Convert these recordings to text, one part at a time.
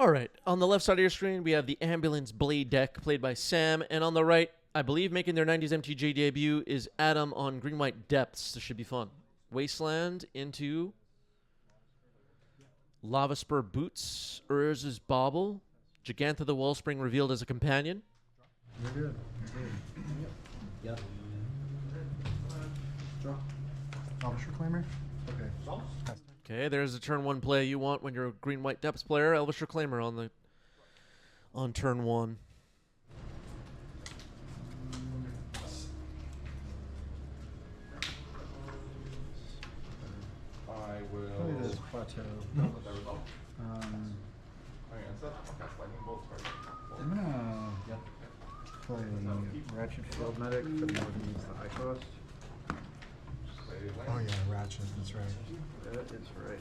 All right, on the left side of your screen, we have the Ambulance Blade deck played by Sam, and on the right, I believe making their 90s MTG debut is Adam on Green-White Depths. This should be fun. Wasteland into Lava Spur Boots, Urz's Bauble, Gigantha the Wellspring revealed as a companion. You're good. You're good. Yep. Draw. Elvish Reclaimer. Okay. Okay, there's the turn one play you want when you're a Green-White Depths player. Elvish Reclaimer on turn one. I will play this plateau. I'm gonna play Ratchet Field Medic for the more than use the high cost. Oh yeah, Ratchet, that's right. That is right.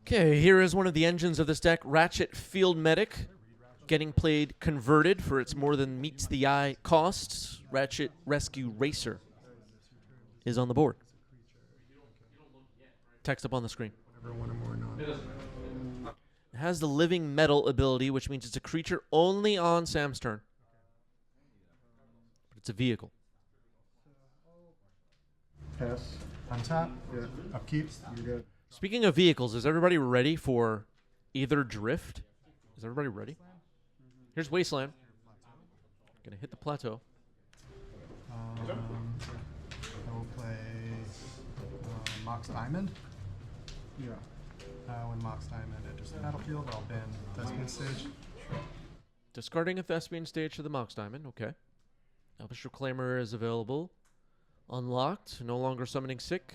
Okay, here is one of the engines of this deck, Ratchet Field Medic, getting played converted for its more than meets the eye costs. Ratchet Rescue Racer is on the board. Text up on the screen. One or more non. It has the Living Metal ability, which means it's a creature only on Sam's turn. But it's a vehicle. Pass. Untap. Yeah. Upkeep. You're good. Speaking of vehicles, is everybody ready for either Drift? Is everybody ready? Here's Wasteland. Gonna hit the plateau. I will play Mox Diamond. Yeah. When Mox Diamond enters the battlefield, I'll ban Thespian Stage. Discarding a Thespian stage to the Mox Diamond. Okay. Elvish Reclaimer is available. Unlocked. No longer summoning sick.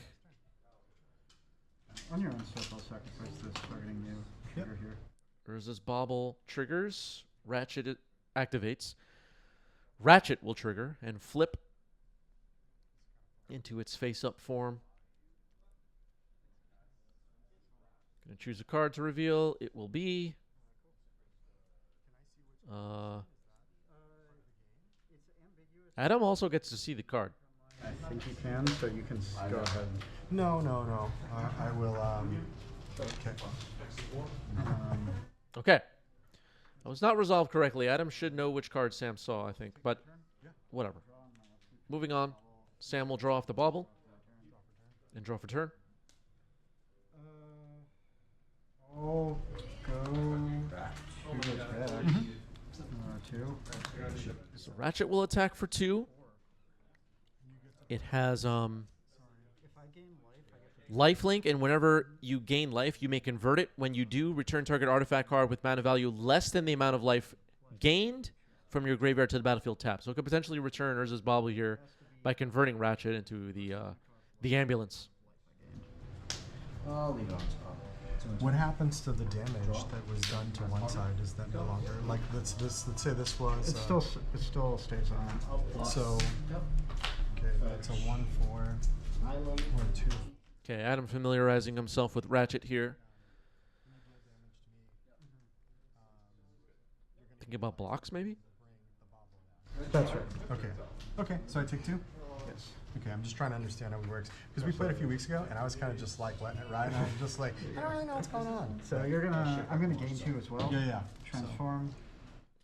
On your own stuff, I'll sacrifice this targeting you. Trigger here. Urza's Bauble triggers. Ratchet activates. Ratchet will trigger and flip into its face-up form. Gonna choose a card to reveal. It will be Adam also gets to see the card. I think you can, so you can go ahead. No. I will. Okay. Okay. That was not resolved correctly. Adam should know which card Sam saw, I think, but whatever. Moving on. Sam will draw off the bauble and draw for turn. I'll go. Who goes back? Two. So Ratchet will attack for 2. It has lifelink, and whenever you gain life, you may convert it. When you do, return target artifact card with mana value less than the amount of life gained from your graveyard to the battlefield tap. So it could potentially return Urza's Bauble here by converting Ratchet into the ambulance. I'll leave it on top. What happens to the damage that was done to one side? Is that no longer like let's say this was It still stays on. so okay, that's a 1/4 or a 2. Okay, Adam familiarizing himself with Ratchet here. Thinking about blocks, maybe? That's right. Okay, so I take 2. Yes. Okay, I'm just trying to understand how it works because we played a few weeks ago and I was kind of just like letting it ride. And I was just like, I don't really know what's going on. So I'm gonna gain 2 as well. Yeah. Transform.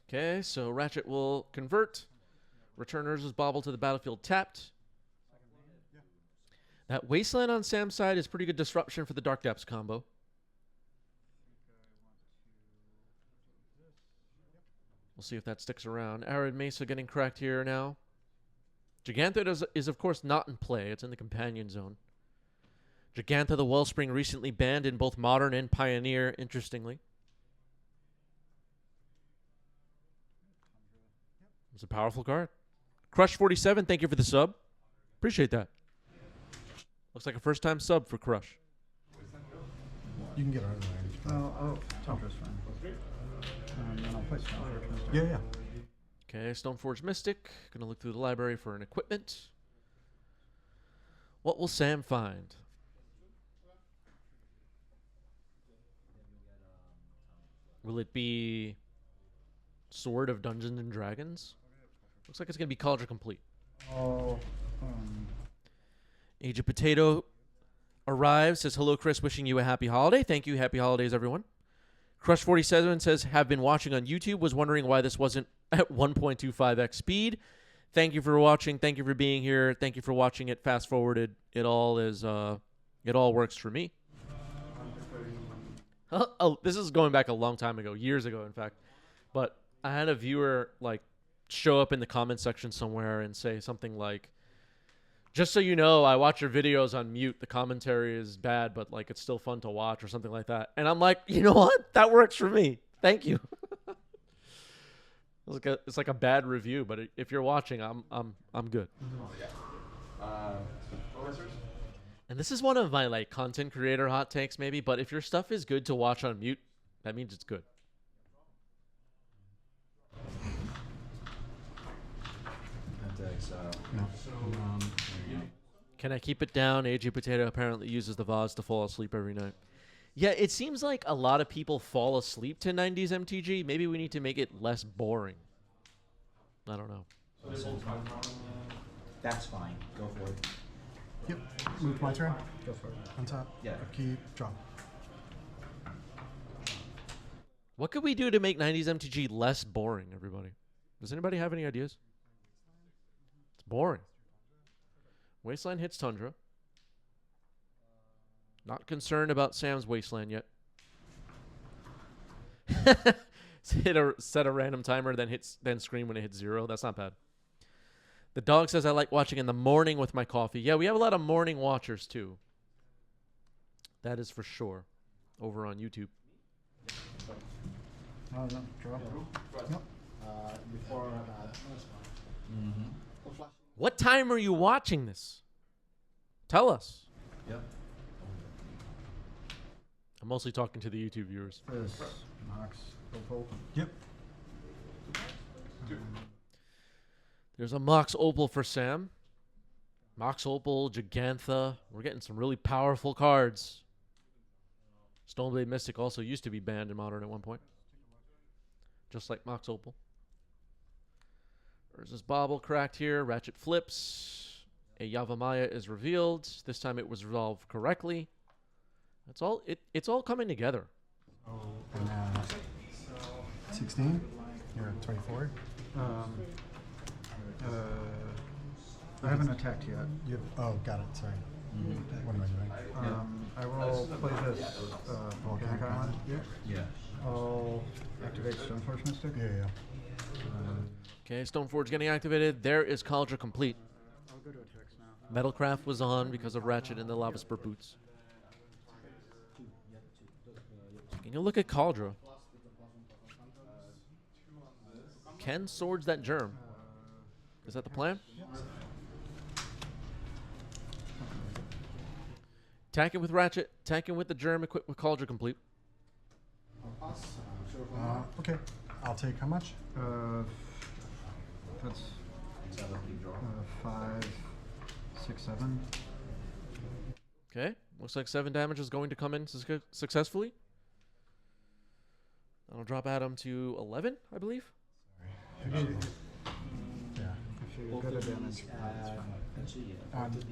Okay, so Ratchet will convert. Return Urza's Bauble to the battlefield tapped. That Wasteland on Sam's side is pretty good disruption for the Dark Depths combo. We'll see if that sticks around. Arid Mesa getting cracked here now. Gigantha is of course not in play. It's in the companion zone. Gigantha the Wellspring recently banned in both Modern and Pioneer, interestingly. It's a powerful card. Crush 47, thank you for the sub. Appreciate that. Looks like a first-time sub for Crush. You can get out of there. Tantra's fine. And I'll play Stoneforge. Yeah. Okay, Stoneforge Mystic. Gonna look through the library for an equipment. What will Sam find? Will it be Sword of Dungeons and Dragons? Looks like it's gonna be Cauldron Complete. Oh, Age of Potato Arrives says, hello, Chris, wishing you a happy holiday. Thank you. Happy holidays, everyone. Crush47 says, have been watching on YouTube. Was wondering why this wasn't at 1.25x speed. Thank you for watching. Thank you for being here. Thank you for watching it fast forwarded. It all works for me. Oh, this is going back a long time ago, years ago, in fact. But I had a viewer like show up in the comment section somewhere and say something like, just so you know, I watch your videos on mute. The commentary is bad, but like it's still fun to watch, or something like that. And I'm like, you know what? That works for me. Thank you. It's like a bad review, but if you're watching, I'm good. And this is one of my like content creator hot takes, maybe. But if your stuff is good to watch on mute, that means it's good. No. Can I keep it down? AJ Potato apparently uses the vase to fall asleep every night. Yeah, it seems like a lot of people fall asleep to 90s MTG. Maybe we need to make it less boring. I don't know. That's fine. Go for it. Yep. Move to my turn. Go for it. On top. Yeah. Keep. Draw. What could we do to make 90s MTG less boring, everybody? Does anybody have any ideas? It's boring. Wasteland hits Tundra. Not concerned about Sam's Wasteland yet. Set a random timer, then scream when it hits 0. That's not bad. The dog says I like watching in the morning with my coffee. Yeah, we have a lot of morning watchers too. That is for sure. Over on YouTube. Oh, no. Draw. Yep. Before What time are you watching this? Tell us. Yep. I'm mostly talking to the YouTube viewers. This Mox Opal. Yep. There's a Mox Opal for Sam. Mox Opal, Gigantha. We're getting some really powerful cards. Stoneblade Mystic also used to be banned in Modern at one point. Just like Mox Opal. There's this Bobble cracked here. Ratchet flips. A Yavamaya is revealed. This time it was resolved correctly. It's all coming together. Oh, and now 16. You're at 24. I haven't attacked yet. Oh, got it. Sorry. What am I doing? I will play this Volcanic Island. Yeah. I'll activate Stoneforge Mystic. Yeah. Okay, Stoneforge getting activated. There is Cauldron complete. I'll go to attacks now. Metalcraft was on because of Ratchet and the Lava Spur boots. Can you look at Cauldron? Ken swords that germ. Is that the plan? Attacking with Ratchet, attacking with the germ, equipped with Cauldron complete. Okay. I'll take how much? That's 5, 6, 7. Okay, looks like 7 damage is going to come in successfully. That'll drop Adam to 11, I believe. Yeah. If you go to damage, that's fine.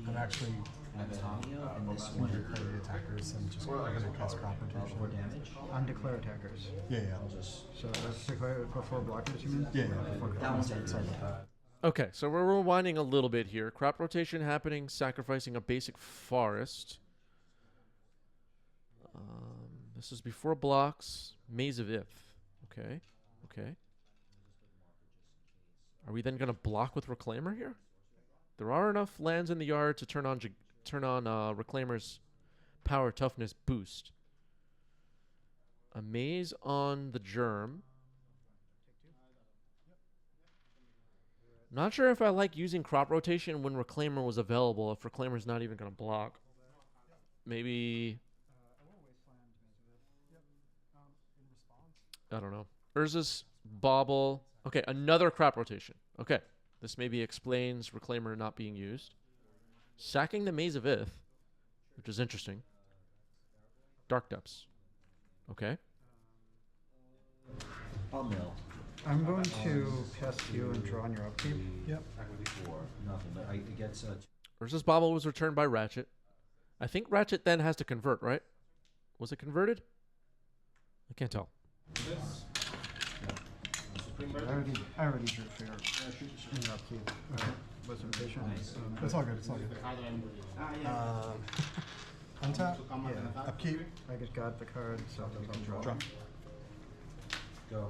I'm actually Antonio and this going to one. declare the attackers and just going to cast crop rotation. 4 damage. Undeclare attackers. Yeah. I'll just. So that's declare before blockers, you mean? Yeah. Before That one's blockers. Sorry about that. Okay, so we're rewinding a little bit here. Crop rotation happening, sacrificing a basic forest. This is before blocks. Maze of Ith. Okay. Are we then going to block with Reclaimer here? There are enough lands in the yard to turn on Reclaimer's power toughness boost. A maze on the germ. Not sure if I like using crop rotation when Reclaimer was available, if Reclaimer's not even going to block. Maybe... I don't know. Urza's Bauble. Okay, another crop rotation. Okay, this maybe explains Reclaimer not being used. Sacking the Maze of Ith, which is interesting. Dark Depths. Okay. I'll mill. I'm going to pest you and draw on your upkeep. Yep. Nothing, but it gets Urza's Bauble was returned by Ratchet. I think Ratchet then has to convert, right? Was it converted? I can't tell. I already drew for your upkeep. Wasn't patient. It's all good. It's all good. Untap. Yeah. Upkeep. I just got the card, so you can draw. Draw. Go.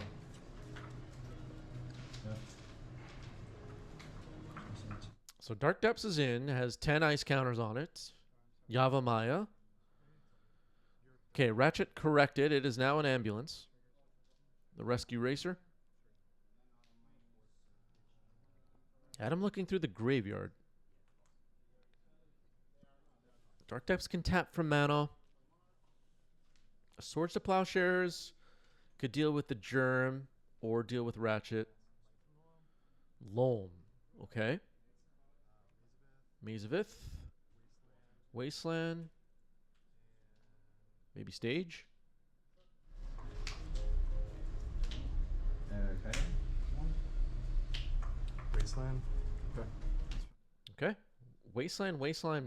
So Dark Depths is in, has 10 ice counters on it. Yavimaya. Okay, Ratchet corrected. It is now an ambulance. The Rescue Racer. Adam looking through the graveyard. Dark Depths can tap from mana. Swords to Plowshares could deal with the Germ or deal with Ratchet. Loam. Okay. Maze of Ith. Wasteland. Maybe Stage. Okay. Wasteland. Okay. Okay. Wasteland,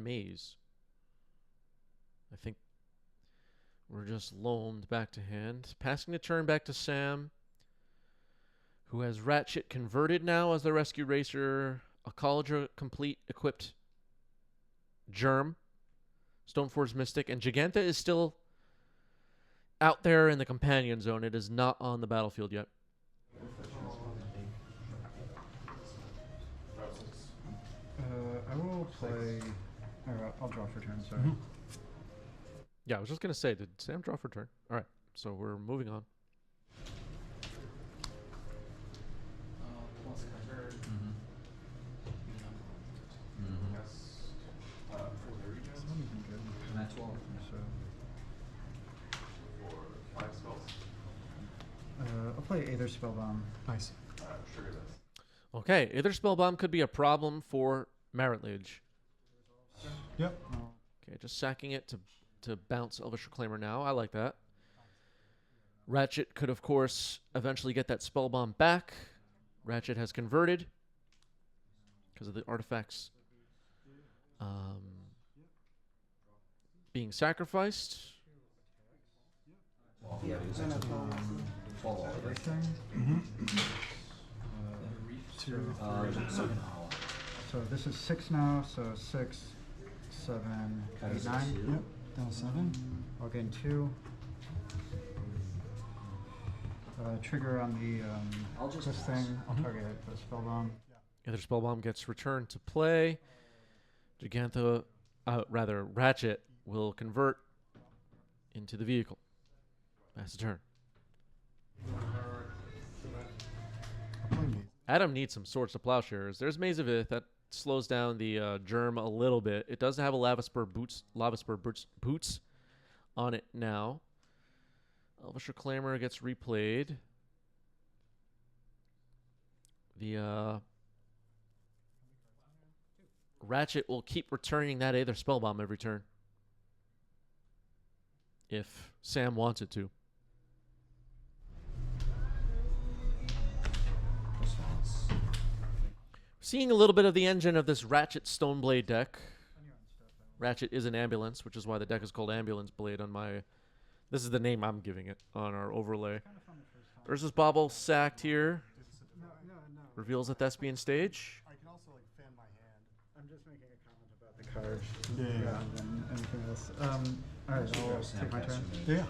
Maze. I think we're just loamed back to hand. Passing the turn back to Sam, who has Ratchet converted now as the Rescue Racer, a College complete equipped Germ, Stoneforge Mystic, and Giganta is still out there in the companion zone. It is not on the battlefield yet. I will play. Or I'll draw for turn. Sorry. Yeah, I was just going to say, did Sam draw for turn? All right, so we're moving on. It's not even good. And that's 12. So. I'll play Aether Spellbomb. Nice. Okay, Aether Spellbomb could be a problem for Merit Liege. Yep. Okay, just sacking it to bounce Elvish Reclaimer now. I like that. Ratchet could, of course, eventually get that Spellbomb back. Ratchet has converted because of the artifacts being sacrificed. Yeah, because that's 12 all, right? Everything. Two. So this is 6 now. So 6, 7, 8, 9. Yep. Down 7. I'll gain 2. Trigger on the I'll just this pass. thing. I'll target the Spellbomb. Aether Spellbomb gets returned to play. Ratchet will convert into the vehicle. That's the turn. I'll play Maze. Adam needs some Swords to Plowshares. There's Maze of Ith that slows down the Germ a little bit. It does have a Lava Spur boots on it now. Elvish Reclaimer gets replayed. The Ratchet will keep returning that Aether Spellbomb every turn. If Sam wants it to. Seeing a little bit of the engine of this Ratchet Stoneblade deck. Ratchet is an ambulance, which is why the deck is called Ambulance Blade on my... This is the name I'm giving it on our overlay. Urza's Bauble sacked here. Reveals a Thespian Stage. I can also like fan my hand. I'm just making a comment about the card Yeah. rather than anything else. Alright, I'll take my turn. Yeah.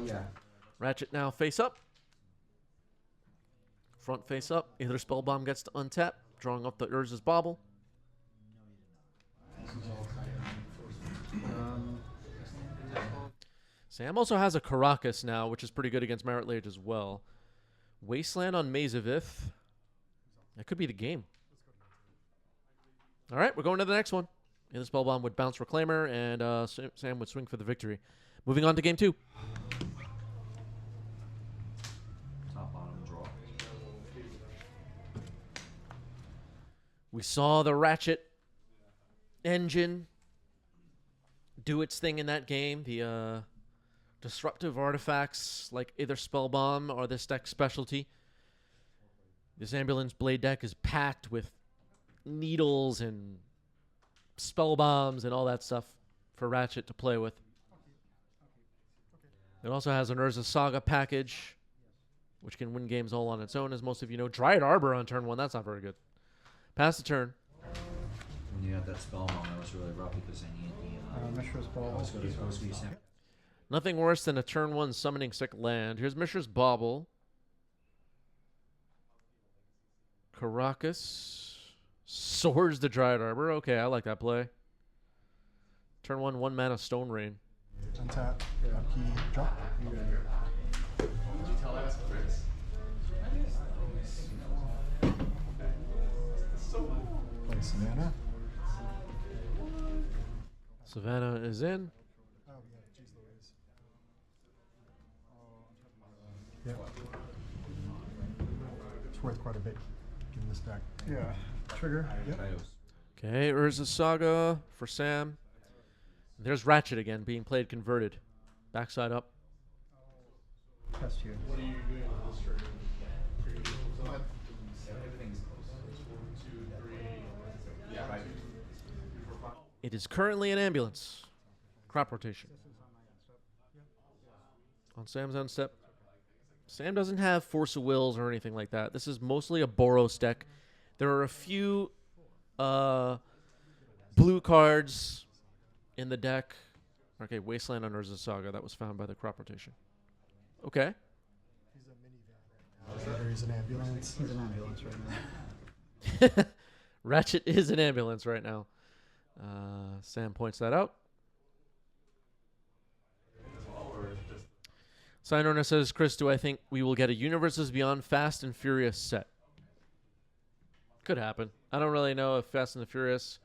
Yeah. Ratchet now face up. Front face up. Either Spellbomb gets to untap, drawing up the Urza's Bauble. Sam also has a Caracas now, which is pretty good against Merit Liege as well. Wasteland on Maze of Ith. That could be the game. All right, we're going to the next one. And the Spellbomb would bounce Reclaimer, and Sam would swing for the victory. Moving on to game 2. Top, bottom, draw. We saw the Ratchet engine do its thing in that game. The disruptive artifacts like either Spellbomb or this deck's specialty. This Ambulance Blade deck is packed with needles and spell bombs and all that stuff. for Ratchet to play with. It also has an Urza Saga package, which can win games all on its own, as most of you know. Dryad Arbor on turn 1, that's not very good. Pass the turn. When you had that spell on, that was really rough because I need the Mishra's Ball. let's go to you, Sam. Nothing worse than a turn 1 summoning sick land. Here's Mishra's Bauble. Caracas. Swords the Dryad Arbor. Okay, I like that play. Turn 1, 1 mana Stone Rain. Untap. Upkeep. Drop. Play Savannah. Savannah is in. Oh yeah, jeez Louise. Yep. It's worth quite a bit in this deck. Yeah. Trigger. Yep. Okay, Urza Saga for Sam. There's Ratchet again being played converted. Backside up. Test you. It is currently an ambulance. Crop rotation. On Sam's end step. Sam doesn't have Force of Wills or anything like that. This is mostly a Boros deck. There are a few blue cards in the deck. Okay, Wasteland on Urza Saga. That was found by the crop rotation. Okay. He's a minivan right now. Or he's an ambulance. He's an ambulance right now. Ratchet is an ambulance right now. Sam points that out. Sign owner says, Chris, do I think we will get a Universes Beyond Fast and Furious set? Could happen. I don't really know if Fast and the Furious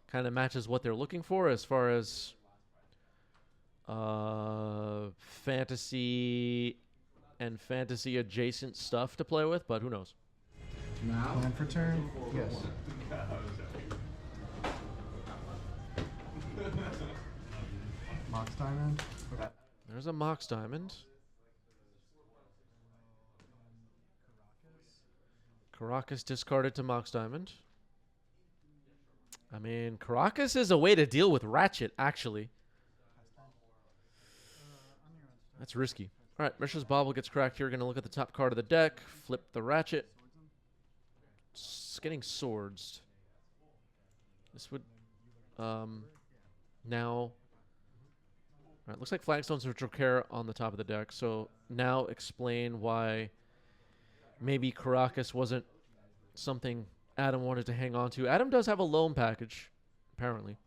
kind of matches what they're looking for as far as fantasy and fantasy adjacent stuff to play with, but who knows? Plan for turn. Yes. Mox Diamond. Okay. There's a Mox Diamond. Caracas discarded to Mox Diamond. I mean, Caracas is a way to deal with Ratchet, actually. That's risky. All right, Mishra's Bauble gets cracked here. Going to look at the top card of the deck. Flip the Ratchet. It's getting swords. This would now. All right, looks like Flagstones of Trocare on the top of the deck. So now explain why maybe Caracas wasn't something Adam wanted to hang on to. Adam does have a loan package, apparently.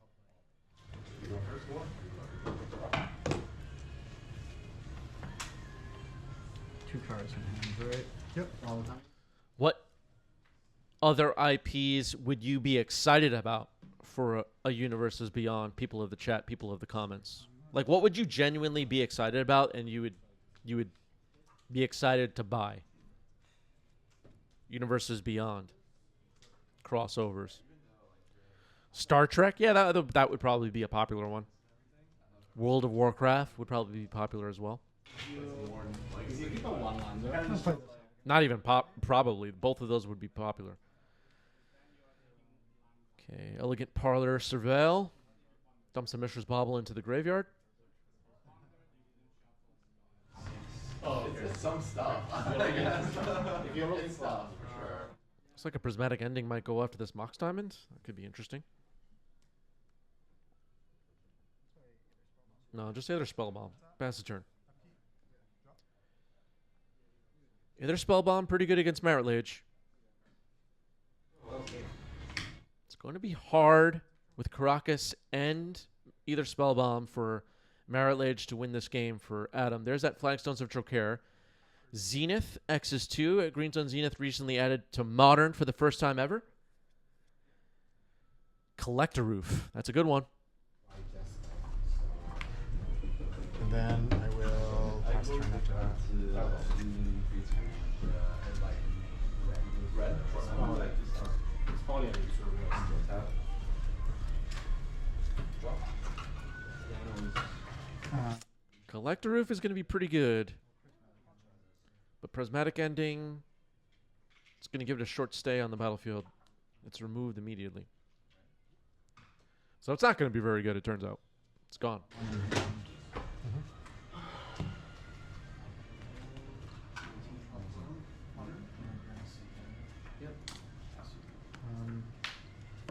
Two cards in hand, right? Yep. All the time. What other IPs would you be excited about for a Universes Beyond? People of the chat, people of the comments. Like, what would you genuinely be excited about, and you would be excited to buy? Universes Beyond. Crossovers. Star Trek? Yeah, that would probably be a popular one. World of Warcraft would probably be popular as well. Not even probably. Both of those would be popular. Okay, Elegant Parlor Surveil. Dumps a Mishra's Bauble into the graveyard. Oh, it's some stuff. If you look at stuff, for sure. Looks like a Prismatic Ending might go after this Mox Diamond. That could be interesting. No, just Aether Spellbomb. Pass the turn. Aether Spellbomb, pretty good against Merit Lage. It's going to be hard with Caracas and either Spellbomb for Merit Lage to win this game for Adam. There's that Flagstones of Trocare. Zenith, X's 2. Greenstone Zenith recently added to Modern for the first time ever. Collector Roof. That's a good one. And then I will pass turn after that. Collector Roof is going to be pretty good. But Prismatic Ending, it's going to give it a short stay on the battlefield. It's removed immediately. So it's not going to be very good, it turns out. It's gone.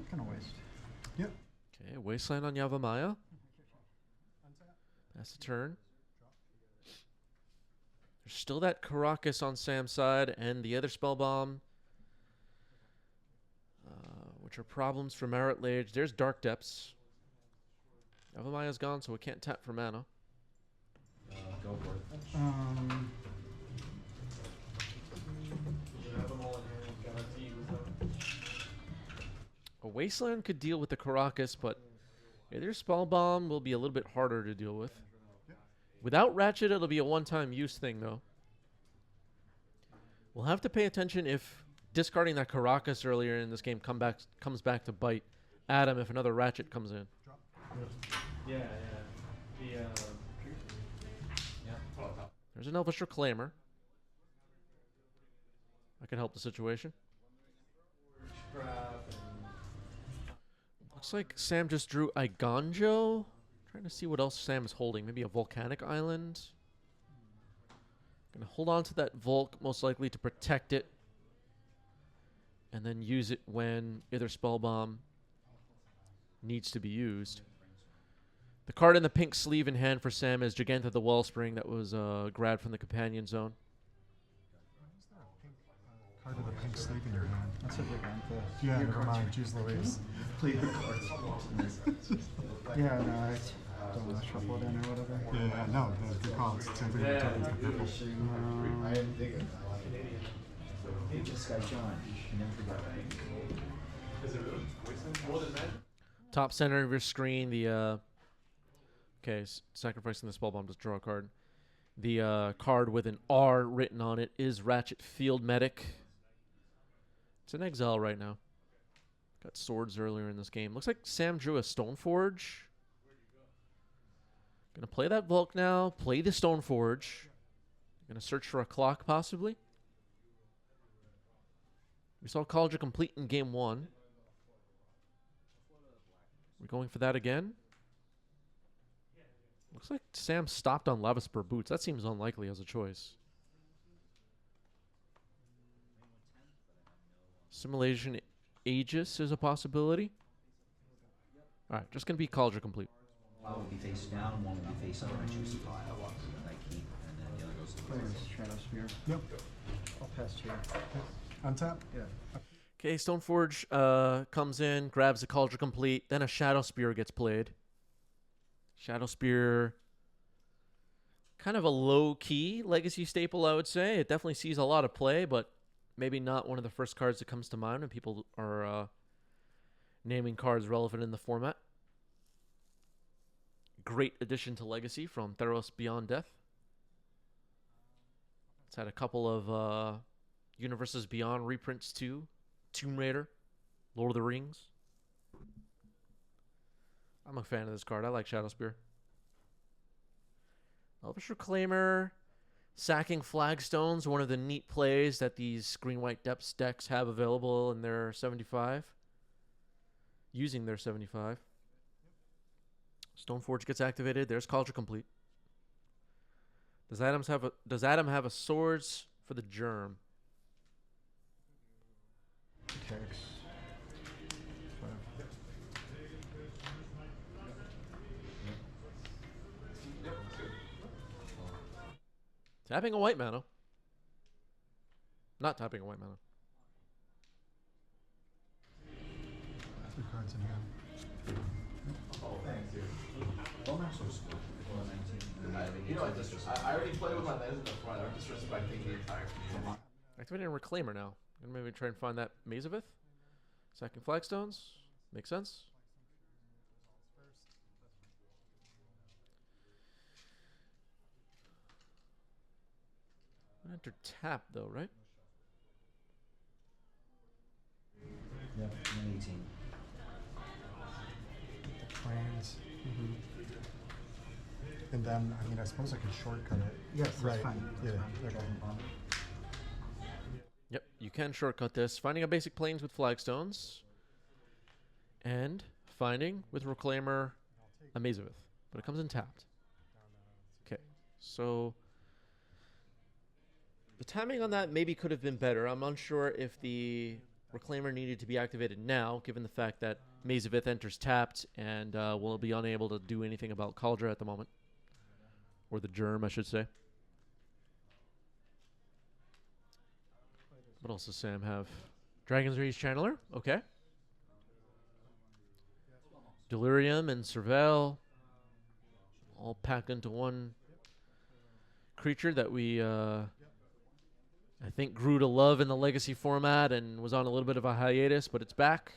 Kind of waste. Yep. Okay, Wasteland on Yavimaya. That's the turn. There's still that Caracas on Sam's side and the other Spellbomb, which are problems for Marit Lage. There's Dark Depths. Yavamaya's gone, so we can't tap for mana. Go for it. A Wasteland could deal with the Caracas, but either Spellbomb will be a little bit harder to deal with. Without Ratchet, it'll be a one-time use thing, though. We'll have to pay attention if discarding that Caracas earlier in this game comes back to bite Adam if another Ratchet comes in. Yeah. There's an Elvish Reclaimer. That could help the situation. Looks like Sam just drew Iganjo. Trying to see what else Sam is holding. Maybe a volcanic island. Gonna hold on to that Volk, most likely to protect it. And then use it when either Spellbomb needs to be used. The card in the pink sleeve in hand for Sam is Giganta the Wellspring that was grabbed from the companion zone. Card with a pink sleeve in your hand. That's a big one. Yeah, never mind. Choose Louise. Play your cards. Yeah, no, I don't want to shuffle it in or whatever. Yeah, no, the call. It's simply returning to purple. I didn't think of that. Hey, this guy John. You never forgot. Is it really? Wasteland? More than Magic? Top center of your screen, the sacrificing the Spellbomb to draw a card. The card with an R written on it is Ratchet Field Medic. It's in exile right now. Got swords earlier in this game. Looks like Sam drew a Stoneforge. Gonna play that Volk now. Play the Stoneforge. Gonna search for a clock possibly. We saw College Complete in game 1. We're going for that again. Looks like Sam stopped on Lavaspur Boots. That seems unlikely as a choice. Simulation Aegis is a possibility. Alright, just gonna be College Complete. One will be face down, one will be face up. I choose the pile. I keep, and then the other goes to the Players Shadow Spear. Yep. I'll pass here. Untap. Yeah. Okay, Stoneforge comes in, grabs the Cauldron Complete, then a Shadow Spear gets played. Shadow Spear, kind of a low-key legacy staple, I would say. It definitely sees a lot of play, but maybe not one of the first cards that comes to mind when people are naming cards relevant in the format. Great addition to Legacy from Theros Beyond Death. It's had a couple of Universes Beyond reprints too. Tomb Raider, Lord of the Rings. I'm a fan of this card. I like Shadow Spear. Elvish Reclaimer, sacking Flagstones, one of the neat plays that these Green-White Depths decks have available in their 75. Using their 75. Stoneforge gets activated. There's College Complete. Does Adam have a swords for the germ? Takes. Tapping a white mana. Not tapping a white mana. 3 cards in hand. Oh, thanks, dude. Bowmaster's good. You know, I already played with my lands in the front. I'm disrespecting the entire community. Activating a Reclaimer now. Gonna maybe try and find that Mazavith. Sacking Flagstones. Makes sense. Enter tap though, right? Yeah, 118. The plans. And then, I mean, I suppose I could shortcut it. Yes, that's Right. fine. Yeah. That's Okay. fine. Yep, you can shortcut this. Finding a basic plains with Flagstones. And finding, with Reclaimer, a Mazavith. but it comes in tapped. Okay, so the timing on that maybe could have been better. I'm unsure if the Reclaimer needed to be activated now, given the fact that Maze of Ith enters tapped and will be unable to do anything about Cauldra at the moment. Or the Germ, I should say. What else does Sam have? Dragon's Rage Channeler. Okay. Delirium and Surveil. All packed into one creature that we, I think, grew to love in the Legacy format and was on a little bit of a hiatus, but it's back.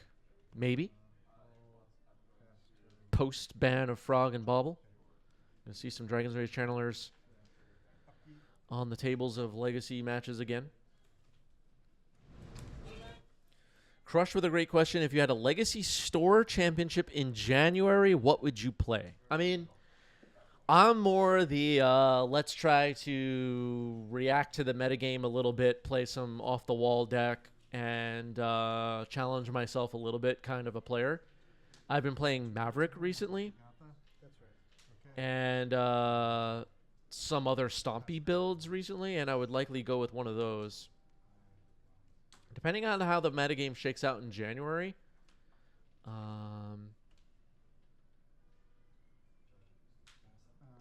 Maybe. Post-ban of Frog and Bauble. Gonna see some Dragon's Rage Channelers on the tables of Legacy matches again. Crush with a great question. If you had a Legacy Store Championship in January, what would you play? I mean, I'm more the let's try to react to the metagame a little bit, play some off-the-wall deck, and challenge myself a little bit kind of a player. I've been playing Maverick recently. And some other stompy builds recently, and I would likely go with one of those. Depending on how the metagame shakes out in January,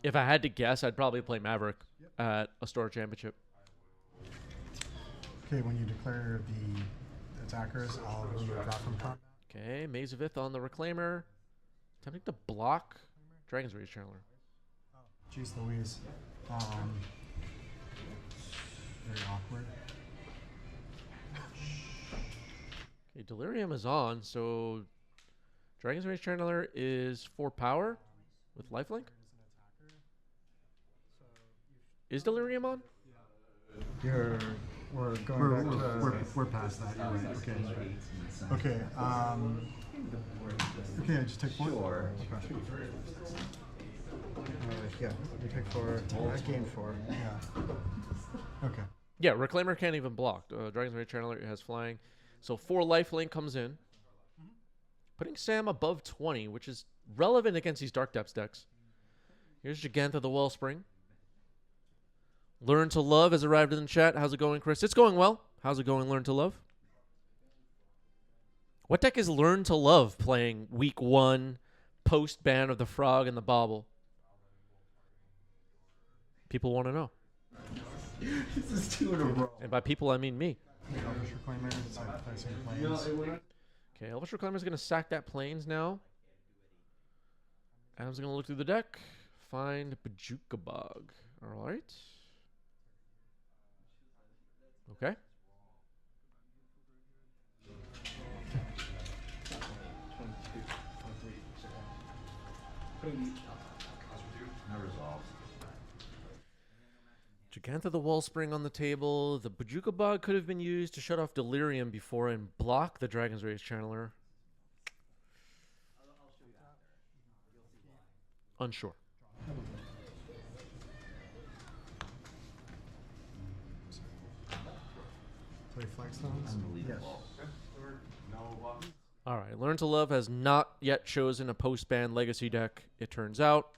if I had to guess, I'd probably play Maverick at a Store Championship. Okay, when you declare the attackers, I'll remove that from combat. Okay, Maze of Ith on the Reclaimer. Attempting to block Dragon's Rage Channeler. Jeez Louise. Very awkward. Okay, Delirium is on, so Dragon's Rage Channeler is 4 power with lifelink. Is Delirium on? We're going back to... We're past that. You're right. Okay. Okay. Okay. I just take 4. Sure. Yeah, you take 4. I gain 4. Yeah. Okay. Yeah, Reclaimer can't even block. Dragon's Rage Channeler has flying. So 4 lifelink comes in. Putting Sam above 20, which is relevant against these Dark Depths decks. Here's Gigantha the Wellspring. Learn to Love has arrived in the chat. How's it going, Chris? It's going well. How's it going, Learn to Love? What deck is Learn to Love playing week 1 post-ban of the Frog and the Bauble? People want to know. This is 2 in a row. And by people, I mean me. Elvish Reclaimer, sacrificing planes. Okay, Elvish Reclaimer is going to sack that Plains now. Adam's going to look through the deck. Find Bajuka Bog. All right. Okay. No resolve. Gigantha the Wellspring on the table. The Bajuka Bog could have been used to shut off Delirium before and block the Dragon's Rage Channeler. Unsure. Play Flagstones. Unbelievable. All right. Learn to Love has not yet chosen a post-ban Legacy deck, it turns out.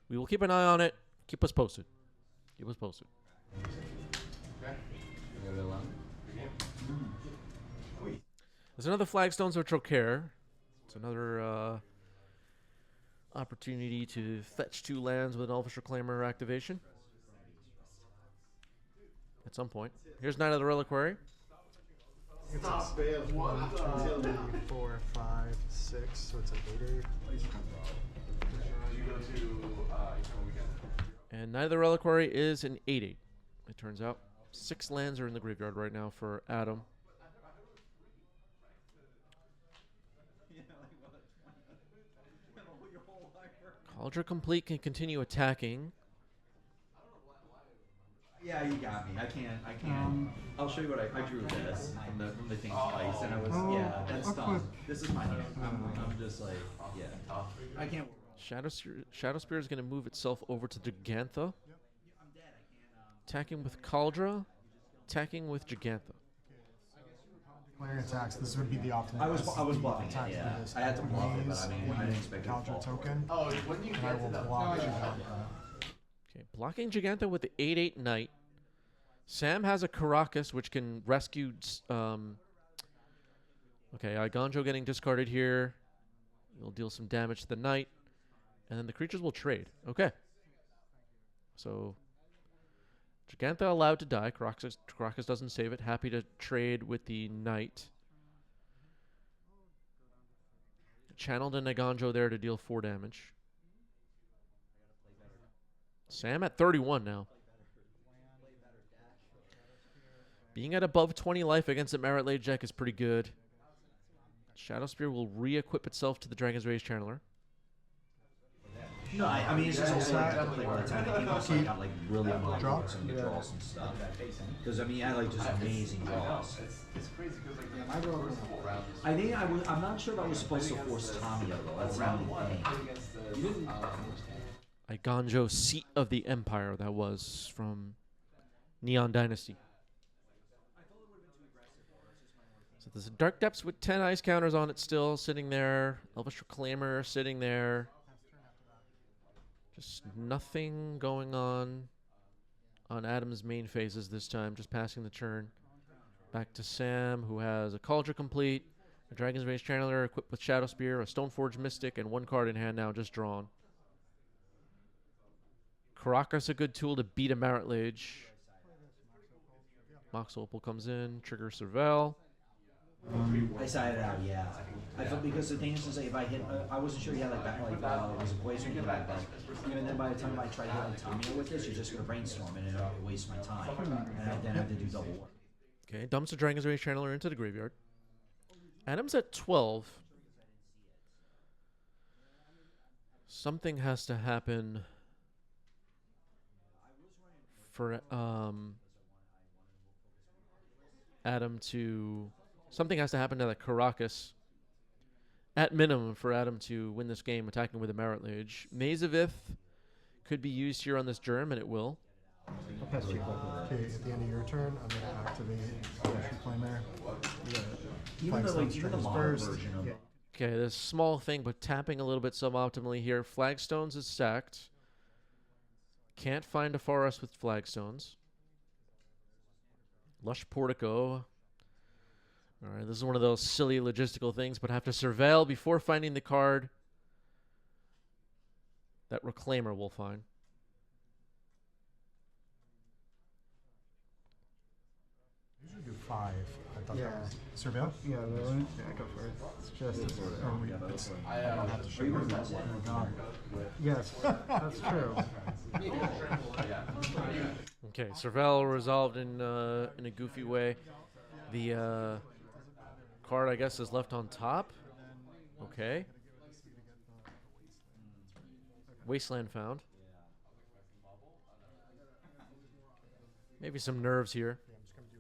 We will keep an eye on it. Keep us posted. Keep us posted. There's another Flagstones of Trocaire. It's another opportunity to fetch 2 lands with an Elvish Reclaimer activation at some point. Here's Knight of the Reliquary. Stop it. 1, 2, 3, 4, 5, 6. So it's an 8-8. You go to weekend. And Knight of the Reliquary is an 8/8, it turns out. 6 lands are in the graveyard right now for Adam. Cauldra Complete can continue attacking. Yeah, you got me. I can't. I'll show you what I drew this from the thing twice, and I was that's dumb. This is my hand. I'm just like I can't. Shadow Spear is going to move itself over to Gigantha. Attacking with Cauldra. Attacking with Gigantha. Player attacks. This would be the optimal. I was bluffing attack it, to yeah. this. I had to bluff it, but I mean, I didn't Raise expect it to counter fall. token. Oh, when do you And I get will to that? block No, Giganta. Okay, blocking Giganta with the 8/8 Knight. Sam has a Caracas, which can rescue. Okay, Iganjo getting discarded here. It'll deal some damage to the Knight. And then the creatures will trade. Okay. So, Giganta allowed to die. Caracas doesn't save it. Happy to trade with the Knight. Channeled an Iganjo there to deal 4 damage. Sam at 31 now. Being at above 20 life against a Merit Lage deck is pretty good. Shadow Spear will re-equip itself to the Dragon's Rage Channeler. No, I mean, it's just also like by the time I came up, I got like really unlucky Draw? with some of the draws and stuff. Because I mean, I had like just amazing draws. It's crazy because like I rolled first of all, round is I think I'm not sure if I was supposed to force Tommy though. That's the only thing. against the You didn't. Iganjo, Seat of the Empire, that was from Neon Dynasty. So there's a Dark Depths with 10 ice counters on it still, sitting there. Elvish Reclaimer sitting there. Just nothing going on Adam's main phases this time, just passing the turn. Back to Sam, who has a Cauldron complete, a Dragon's Rage Channeler equipped with Shadow Spear, a Stoneforge Mystic, and 1 card in hand now, just drawn. Caracas a good tool to beat a Merit Lage. Mox Opal comes in, trigger Serval. I sided out, yeah. I felt because the thing is like if I hit, I wasn't sure he had like that, like it was a poison or like that. Even then, by the time I tried to hit like Tommy with this, you're just gonna brainstorm and it'll waste my time, and I then have to do double work. Okay, dumps the Dragon's Rage Channeler into the graveyard. Adam's at 12. Something has to happen for Adam to... Something has to happen to that Caracas. At minimum, for Adam to win this game attacking with a Merit Lage. Maze of Ith could be used here on this germ, and it will. I'll pass you. Okay, at the end of your turn, I'm going to activate Elvish Reclaimer. Even the like even the modern first. version of Yeah. Okay, this small thing, but tapping a little bit suboptimally here. Flagstones is sacked. Can't find a forest with flagstones. Lush Portico. All right, this is one of those silly logistical things, but have to surveil before finding the card that Reclaimer will find. Usually do 5. I thought Yeah. that was Surveil? Yeah, really? Yeah, go for it. It's just. I don't have to show you. Oh my god. Yes, that's true. Okay, surveil resolved in a goofy way. The card, I guess, is left on top. Okay. Wasteland found. Maybe some nerves here. Yeah, I'm just going to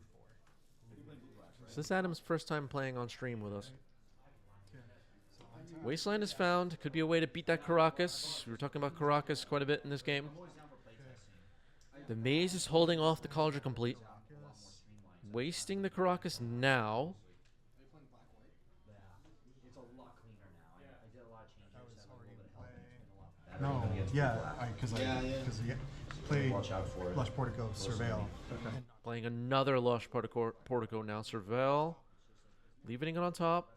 do 4. Is this Adam's first time playing on stream with us? Wasteland is found. Could be a way to beat that Caracas. We were talking about Caracas quite a bit in this game. The Maze is holding off the Cauldron complete. Wasting the Caracas now. No, yeah, because I played Watch out for it. Lush Portico, Surveil. Playing another Lush Portico now. Surveil. Leaving it on top.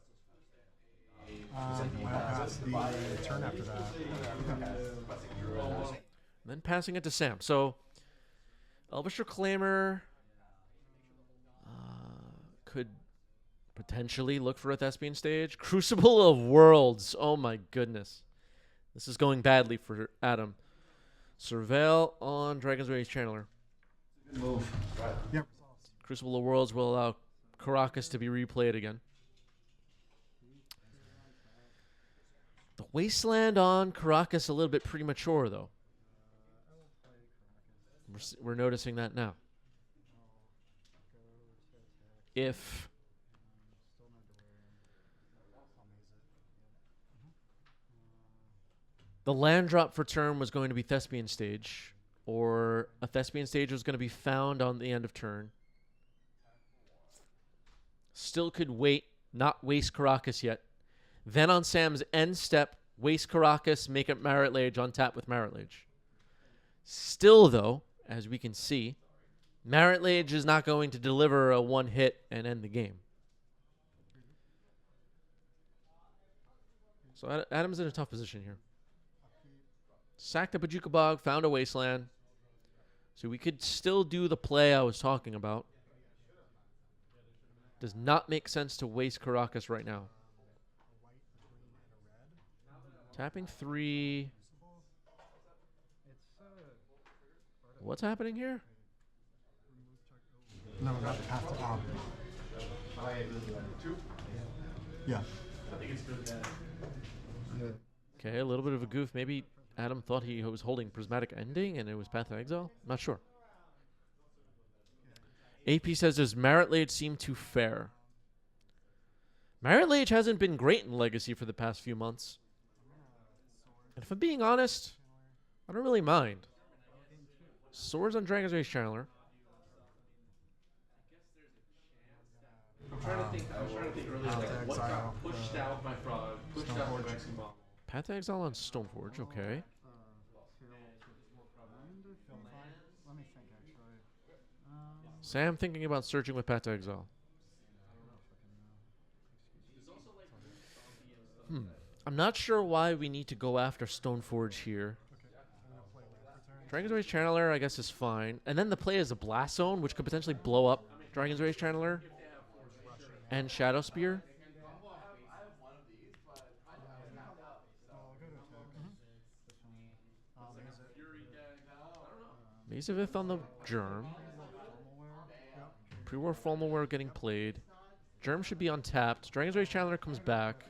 I'll pass the turn after that. Then passing it to Sam. So, Elvish Reclaimer could potentially look for a Thespian stage. Crucible of Worlds. Oh my goodness. This is going badly for Adam. Surveil on Dragon's Rage Channeler. Move. Yep. Crucible of Worlds will allow Caracas to be replayed again. The Wasteland on Caracas a little bit premature, though. We're noticing that now. If the land drop for turn was going to be Thespian Stage, or a Thespian Stage was going to be found on the end of turn, Still could wait, not waste Caracas yet. Then on Sam's end step, waste Caracas, make it Marit Lage on tap with Marit Lage. Still, though, as we can see, Marit Lage is not going to deliver a one hit and end the game. So Adam's in a tough position here. Sacked up a Jukabog, found a wasteland. So we could still do the play I was talking about. Does not make sense to waste Caracas right now. Tapping 3. What's happening here? No, we got the path to op. Yeah. Okay, a little bit of a goof. Maybe Adam thought he was holding Prismatic Ending and it was Path of Exile? Not sure. AP says, does Marit Lage seem too fair? Marit Lage hasn't been great in Legacy for the past few months. And if I'm being honest, I don't really mind. Swords on Dragon's Rage Channeler. I'm trying to think earlier, like, what got pushed out by Frog, pushed out by Vexing Bomb. Path of Exile on Stoneforge, okay. Let me think, actually. Sam thinking about searching with Path of Exile. I'm not sure why we need to go after Stoneforge here. Dragon's Rage Channeler, I guess, is fine. And then the play is a Blast Zone, which could potentially blow up Dragon's Rage Channeler and Shadow Spear. Maze of Ith on the Germ. Pre-war Formalware getting played. Germ should be untapped. Dragon's Rage Channeler comes back.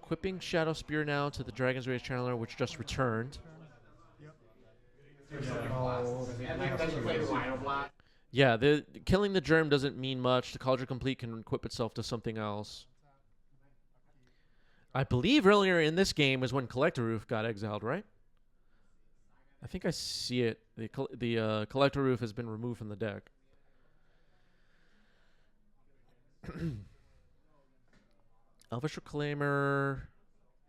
Equipping Shadow Spear now to the Dragon's Rage Channeler, which just returned. Yeah, killing the Germ doesn't mean much. The Cauldron Complete can equip itself to something else. I believe earlier in this game is when Collector Roof got exiled, right? I think I see it. The Collector Roof has been removed from the deck. Elvish Reclaimer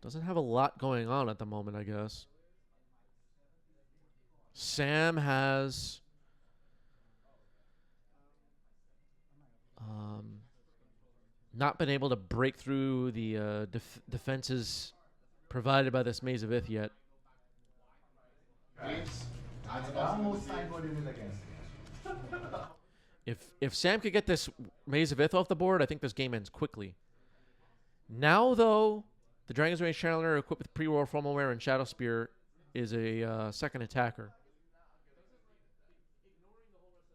doesn't have a lot going on at the moment, I guess. Sam has not been able to break through the defenses provided by this Maze of Ith yet. If Sam could get this Maze of Ith off the board, I think this game ends quickly. Now, though, the Dragon's Rage Channeler equipped with Pre-War Formalware and Shadow Spear is a second attacker.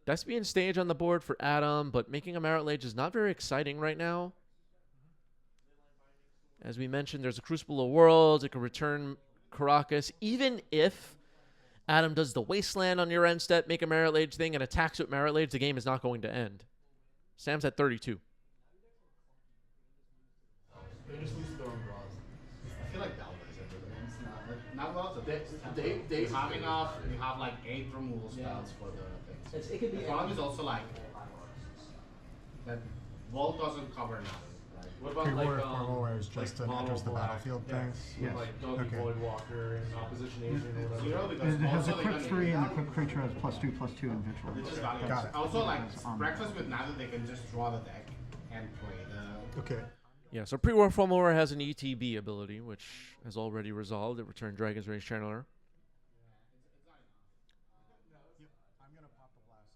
Thespian Stage on the board for Adam, but making a Marit Lage is not very exciting right now. As we mentioned, there's a Crucible of Worlds. It could return Caracas. Even if Adam does the Wasteland on your end step, make a Marit Lage thing, and attacks with Marit Lage, the game is not going to end. Sam's at 32. They just lose their own draws. I feel like that was everything. It's not lots of they have enough. You have like 8 removal spells for the things. It could be. The problem is also like that Vault doesn't cover nothing. Right? What about Pre-war Formalware is just an enters the battlefield thing. Yes. Like Doggy Okay. Voidwalker and Opposition Agent or whatever. Zero It because has also equip 3 and the equip creature has +2/+2 in Vigil. It's just valuable. Got it. Also like On- breakfast with Nada, they can just draw the deck and play the. Okay. Yeah, so Pre-War Formalware has an ETB ability, which has already resolved. It returned Dragon's Rage Channeler. I'm gonna pop the blast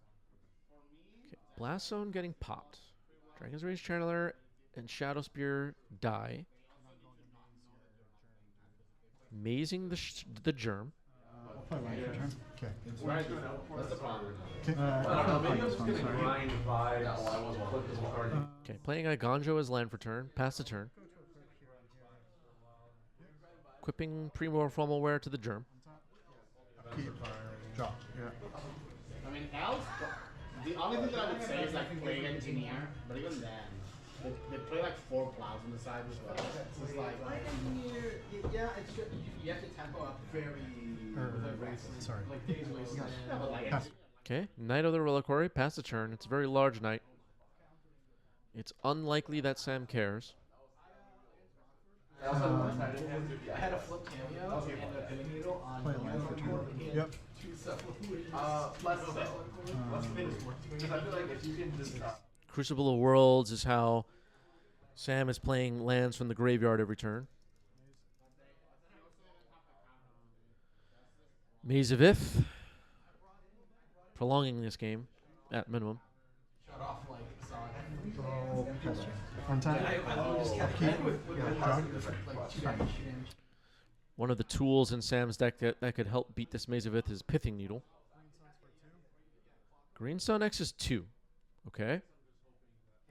zone. Okay, Blast Zone getting popped. Dragon's Rage Channeler and Shadow Spear die. Mazing the Germ. I'll play land for turn. Okay. That's the problem. Okay. I'll try to play this one, sorry. Grind vibes. Okay, playing Igonjo as land for turn. Pass the turn. Equipping Pre-War Formalware to the Germ. Keep. Draw. Yeah. I mean, else, the only thing that I would say is like playing Engineer, but even then, they play like 4 plows on the side as well. So it's like, Yeah, it's just, you have to tempo up very. Sorry. Like Days Wasteland. yeah, but like, Pass. Okay, Knight of the Reliquary. Pass the turn. It's a very large knight. It's unlikely that Sam cares. I had a flip cameo and a pinning needle on Play life for turn. Yep. Crucible of Worlds is how Sam is playing lands from the graveyard every turn. Maze of Ith. Prolonging this game at minimum. Roll pester. Untap. One of the tools in Sam's deck that could help beat this Maze of Ith is Pithing Needle. Greenstone X is 2. Okay.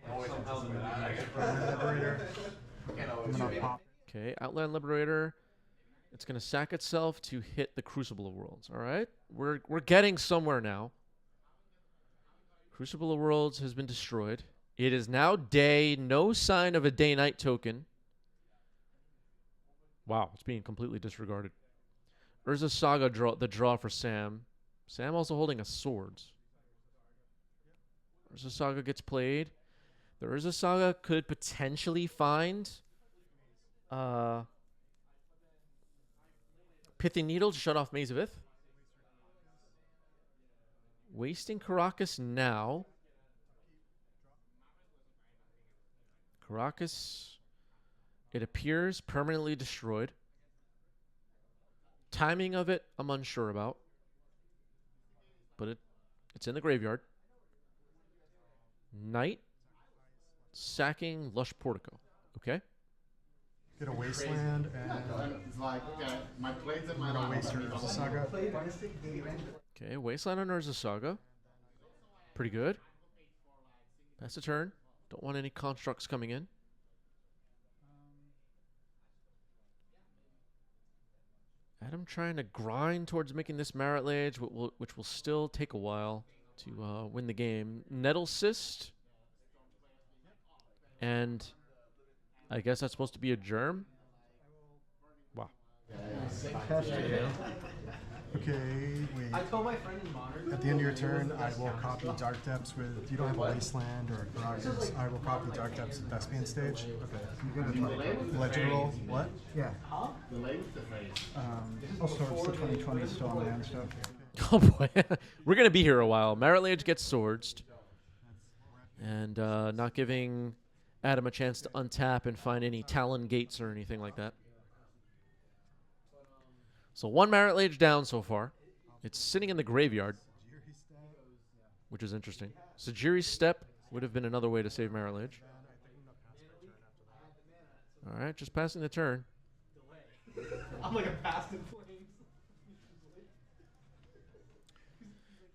Liberator. I'm gonna pop. Okay, Outland Liberator. It's going to sack itself to hit the Crucible of Worlds. All right? We're getting somewhere now. Crucible of Worlds has been destroyed. It is now day. No sign of a day-night token. Wow, it's being completely disregarded. Urza Saga the draw for Sam. Sam also holding a Swords. Urza Saga gets played. The Urza Saga could potentially find Pithing Needle to shut off Maze of Ith. Wasting Caracas now. Caracas, it appears permanently destroyed. Timing of it, I'm unsure about. But it's in the graveyard. Knight, sacking Lush Portico. Okay. Get a wasteland and It's like, okay, my plates and my I'm gonna waste your Urza Saga. Okay, Wasteland on Urza Saga. Pretty good. Pass the turn. Don't want any constructs coming in. Adam trying to grind towards making this Marit Lage, which will still take a while to win the game. Nettle Cyst. And I guess that's supposed to be a germ. Wow. Pester. Okay, wait. I told my friend in Modern. At the end of your turn, I will copy Dark Depths with. You don't have a wasteland or a Caracas. I will copy Dark Depths with Thespian Stage. You get a Legend roll. What? Yeah. Also, it's the 2020 Stoneblade stuff. Oh boy. We're going to be here a while. Marit Lage gets swords. And not giving Adam a chance to untap and find any Talon Gates or anything like that. So one Marit Lage down so far. It's sitting in the graveyard, which is interesting. Sajiri's Step would have been another way to save Marit Lage. All right, just passing the turn. I'm like a past in flames.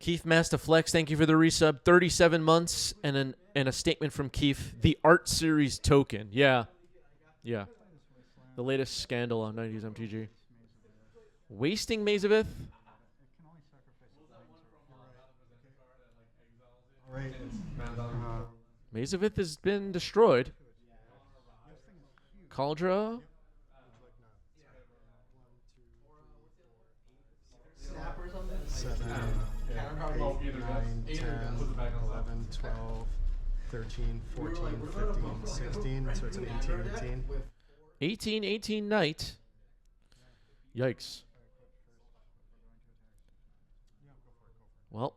Keith Mastaflex, thank you for the resub. 37 months and a statement from Keith. The Art Series token. Yeah. Yeah. The latest scandal on 90s MTG. Wasting Maze of Ith. Alright. Maze of Ith has been destroyed. Cauldra. Snap or something? 7, 8, 9, 10, 11, 12, 13, 14, 15, 16. So it's an 18. 18-18 Knight. Yikes. Well,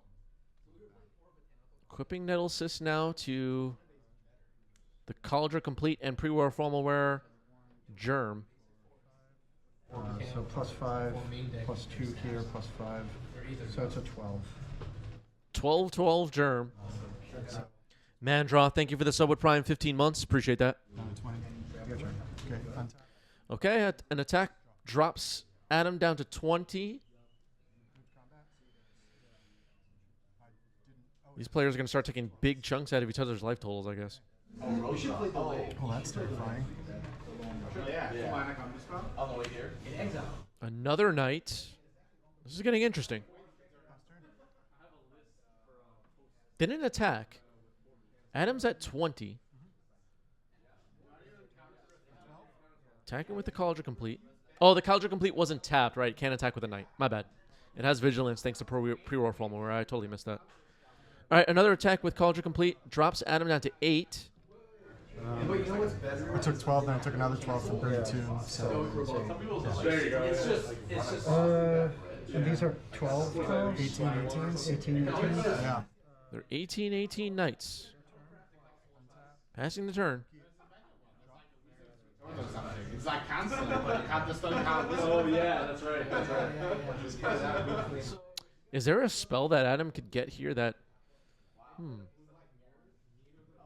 equipping Nettle Cyst now to the Cauldra Complete and Pre-War Formalware Germ. So +5, +2 here, +5. So it's a 12. 12-12 Germ. Mandraw, thank you for the sub with Prime 15 months. Appreciate that. 20. Your turn. Okay. Untap. Okay, an attack drops Adam down to 20. These players are going to start taking big chunks out of each other's life totals, I guess. Oh, that's terrifying. Another Knight. This is getting interesting. Didn't attack. Adam's at 20. Attacking with the Cauldron Complete. Oh, the Cauldron Complete wasn't tapped, right? Can't attack with a Knight. My bad. It has Vigilance thanks to Pre-War Formal, where I totally missed that. All right, another attack with Cauldron Complete. Drops Adam down to 8. I took 12, then I took another 12 from 32. So There you go. It's just And these are 12, 12? 18, 18s. 18, 18? Yeah. They're 18 knights. Passing the turn. It's like canceling, but you can't just don't count this. Oh yeah, that's right. That's right. Is there a spell that Adam could get here that...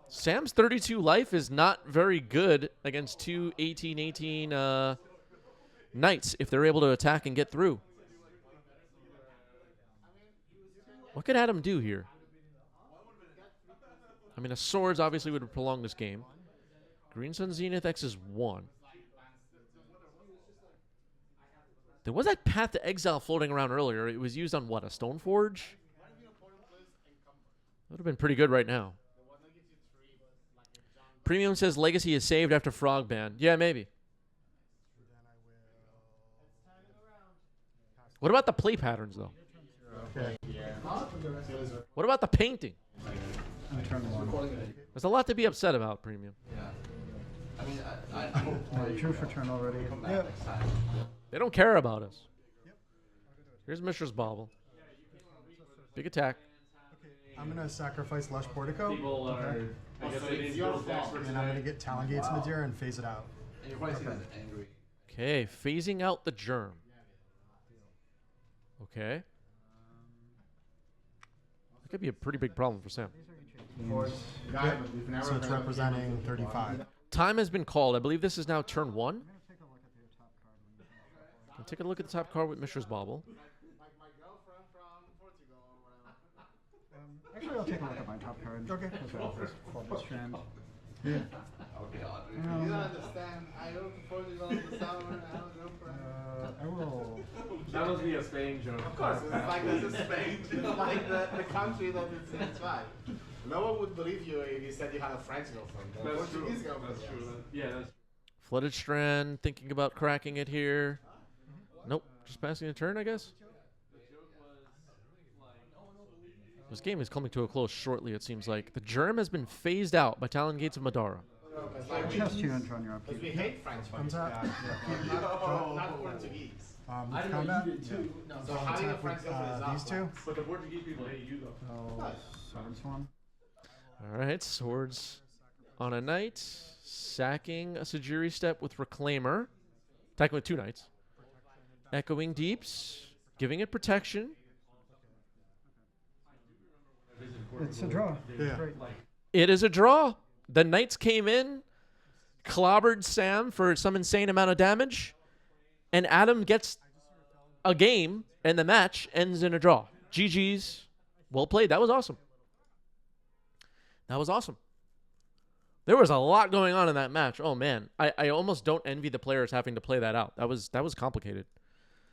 Sam's 32 life is not very good against two 18 knights if they're able to attack and get through. What could Adam do here? I mean, a swords obviously would prolong this game. Green Sun Zenith X is 1. There was that Path to Exile floating around earlier. It was used on what, a Stoneforge? That would have been pretty good right now. Premium says Legacy is saved after Frog ban. Yeah, maybe. What about the play patterns, though? Okay. What about the painting? On turn 1. There's a lot to be upset about, Premium. I drew for turn already. Yeah. They don't care about us. Here's Mishra's Bauble. Big attack. I'm going to sacrifice Lush Portico, People are. I guess they didn't build decks for and I'm going to tonight. get Talon Gates Madeira and phase it out. Okay, phasing out the germ. Okay. That could be a pretty big problem for Sam. So it's representing 35. Time has been called. I believe this is now turn 1. Can take a look at the top card with Mishra's Bauble. Actually, I'll take a look at my top card. Okay. Corpus Strand. You don't understand. I go to Portugal in the summer. I don't go for. I will. That must be a Spain joke. Of course, it's like this is Spain. It's like the country that it's inside. No one would believe you if you said you had a French girlfriend. Or That's true. Portuguese girlfriend. That's true. Yeah, that's Flooded Strand, thinking about cracking it here. Nope, just passing the turn, I guess. This game is coming to a close shortly, it seems like. The germ has been phased out by Talon Gates of Madara. It's like we, Just you enter on your because upkeep. we hate French. Comes out. Not Portuguese. With combat. So having a French girlfriend is not These two. But the Portuguese people hate you though. Oh, swords one. All right, swords on a knight. Sacking a Sajiri step with Reclaimer. Attacking with 2 knights. Echoing Deeps. Giving it protection. It's a draw. Yeah. Great. It is a draw. The knights came in, clobbered Sam for some insane amount of damage, and Adam gets a game, and the match ends in a draw. GG's. Well played. That was awesome. That was awesome. There was a lot going on in that match. Oh, man. I almost don't envy the players having to play that out. That was complicated.